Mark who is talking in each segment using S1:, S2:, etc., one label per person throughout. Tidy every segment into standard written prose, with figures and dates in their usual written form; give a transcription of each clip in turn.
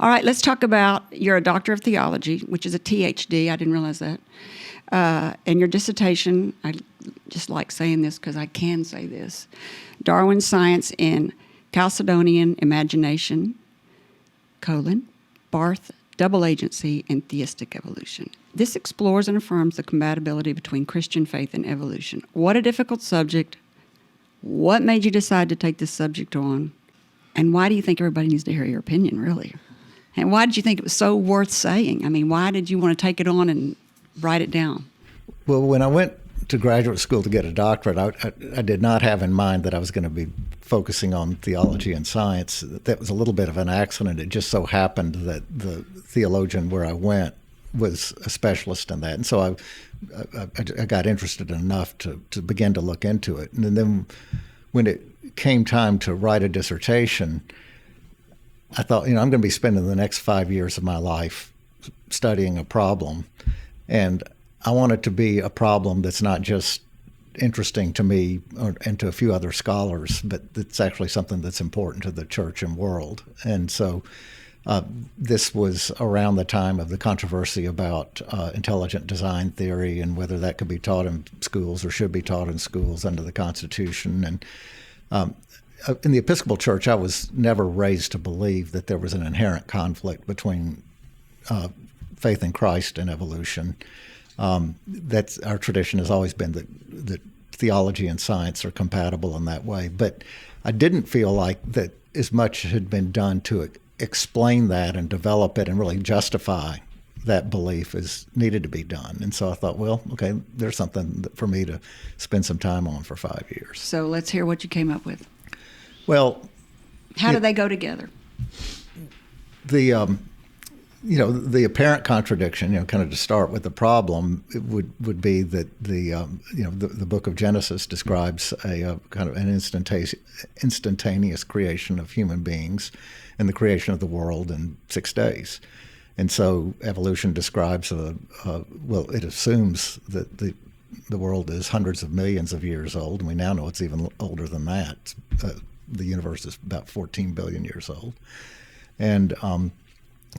S1: All right, let's talk about, you're a doctor of theology, which is a THD. I didn't realize that. And your dissertation, I just like saying this because I can say this, Darwin's Science in Chalcedonian Imagination, Barth, Double Agency, and Theistic Evolution. This explores and affirms the compatibility between Christian faith and evolution. What a difficult subject. What made you decide to take this subject on? And why do you think everybody needs to hear your opinion, really? And why did you think it was so worth saying? I mean, why did you want to take it on and write it down?
S2: Well, when I went to graduate school to get a doctorate, I did not have in mind that I was going to be focusing on theology and science. That was a little bit of an accident. It just so happened that the theologian where I went was a specialist in that. And so I got interested enough to begin to look into it. And then when it came time to write a dissertation, I thought, I'm going to be spending the next 5 years of my life studying a problem. And I want it to be a problem that's not just interesting to me and to a few other scholars, but it's actually something that's important to the church and world. And so this was around the time of the controversy about intelligent design theory and whether that could be taught in schools or should be taught in schools under the Constitution. And in the Episcopal Church, I was never raised to believe that there was an inherent conflict between faith in Christ and evolution. That's our tradition has always been that theology and science are compatible in that way. But I didn't feel like that as much had been done to explain that and develop it and really justify that belief as needed to be done. And so I thought, well, okay, there's something for me to spend some time on for 5 years.
S1: So let's hear what you came up with.
S2: Well,
S1: how do they go together?
S2: The apparent contradiction, kind of to start with the problem, would be that the book of Genesis describes a kind of an instantaneous creation of human beings and the creation of the world in 6 days. And so evolution describes it assumes that the world is hundreds of millions of years old, and we now know it's even older than that. The universe is about 14 billion years old. And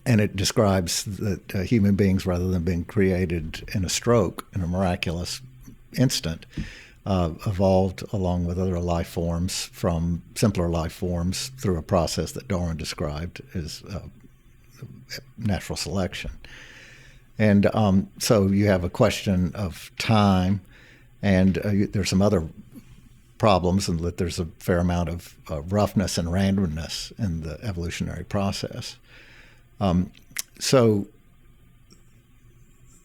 S2: it describes that human beings, rather than being created in a stroke, in a miraculous instant, evolved along with other life forms from simpler life forms through a process that Darwin described as natural selection. And so you have a question of time, and there's some other problems, and that there's a fair amount of roughness and randomness in the evolutionary process. So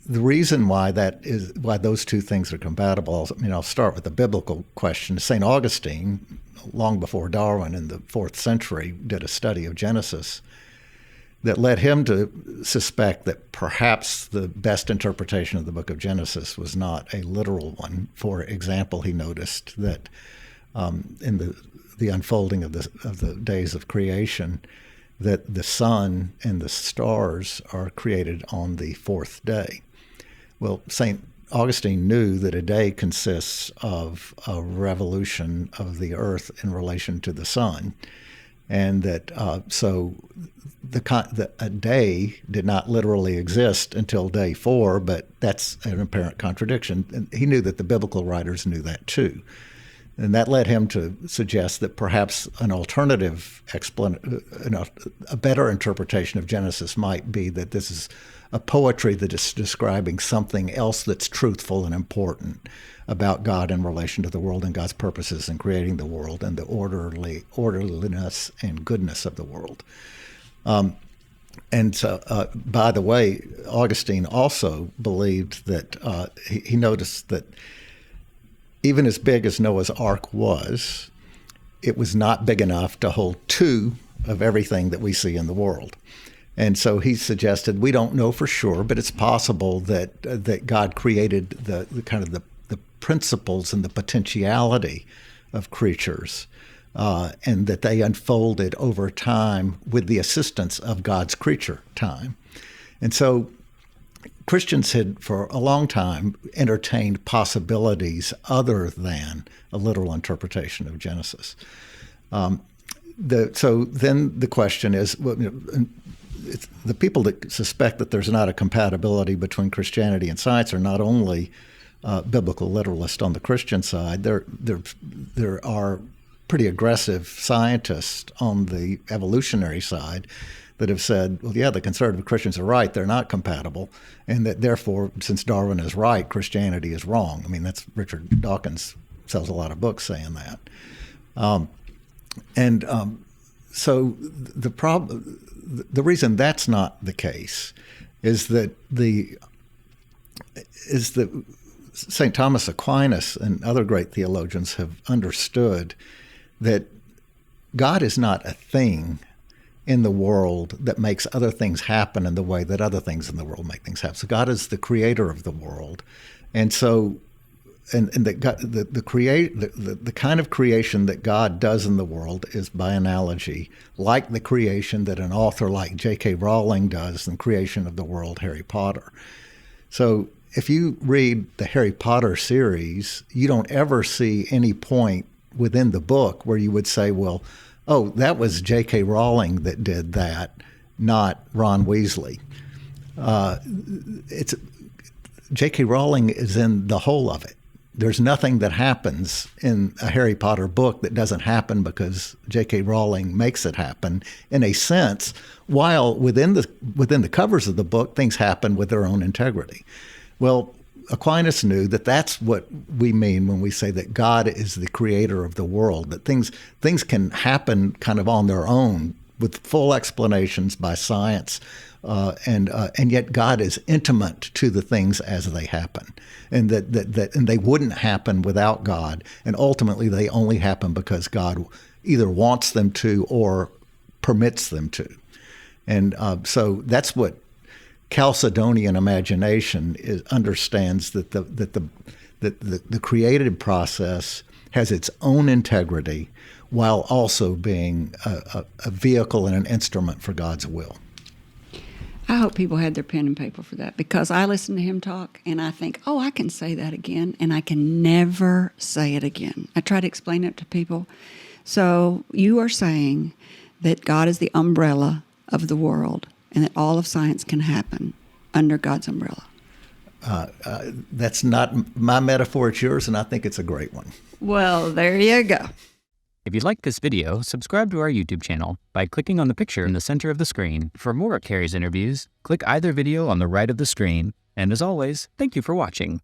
S2: the reason why those two things are compatible, I'll start with the biblical question. St. Augustine, long before Darwin in the 4th century, did a study of Genesis that led him to suspect that perhaps the best interpretation of the book of Genesis was not a literal one. For example, he noticed that in the unfolding of the days of creation, that the sun and the stars are created on the 4th day. Well, St. Augustine knew that a day consists of a revolution of the earth in relation to the sun, and that so a day did not literally exist until day 4, but that's an apparent contradiction. And he knew that the biblical writers knew that too. And that led him to suggest that perhaps an alternative a better interpretation of Genesis might be that this is a poetry that is describing something else that's truthful and important about God in relation to the world and God's purposes in creating the world and the orderliness and goodness of the world. And so, by the way, Augustine also believed that he noticed that even as big as Noah's Ark was, it was not big enough to hold 2 of everything that we see in the world. And so he suggested, we don't know for sure, but it's possible that God created the kind of the principles and the potentiality of creatures, and that they unfolded over time with the assistance of God's creature time. And so Christians had, for a long time, entertained possibilities other than a literal interpretation of Genesis. So then the question is, the people that suspect that there's not a compatibility between Christianity and science are not only biblical literalists on the Christian side. There are pretty aggressive scientists on the evolutionary side that have said, well, yeah, the conservative Christians are right, they're not compatible, and that therefore, since Darwin is right, Christianity is wrong. I mean, that's Richard Dawkins sells a lot of books saying that. So the reason that's not the case is that St. Thomas Aquinas and other great theologians have understood that God is not a thing in the world that makes other things happen in the way that other things in the world make things happen. So God is the creator of the world, and so that God, the kind of creation that God does in the world is, by analogy, like the creation that an author like J.K. Rowling does in the creation of the world, Harry Potter. So if you read the Harry Potter series, you don't ever see any point within the book where you would say, well, oh, that was J.K. Rowling that did that, not Ron Weasley. J.K. Rowling is in the whole of it. There's nothing that happens in a Harry Potter book that doesn't happen because J.K. Rowling makes it happen, in a sense, while within the covers of the book, things happen with their own integrity. Well, Aquinas knew that that's what we mean when we say that God is the creator of the world, that things can happen kind of on their own with full explanations by science, and yet God is intimate to the things as they happen, and that they wouldn't happen without God, and ultimately they only happen because God either wants them to or permits them to, and so that's what Chalcedonian imagination understands, that the creative process has its own integrity while also being a vehicle and an instrument for God's will.
S1: I hope people had their pen and paper for that, because I listen to him talk and I think, oh, I can say that again, and I can never say it again. I try to explain it to people. So you are saying that God is the umbrella of the world, and that all of science can happen under God's umbrella.
S2: That's not my metaphor, it's yours, and I think it's a great one.
S1: Well, there you go.
S3: If you liked this video, subscribe to our YouTube channel by clicking on the picture in the center of the screen. For more of Kerry's interviews, click either video on the right of the screen. And as always, thank you for watching.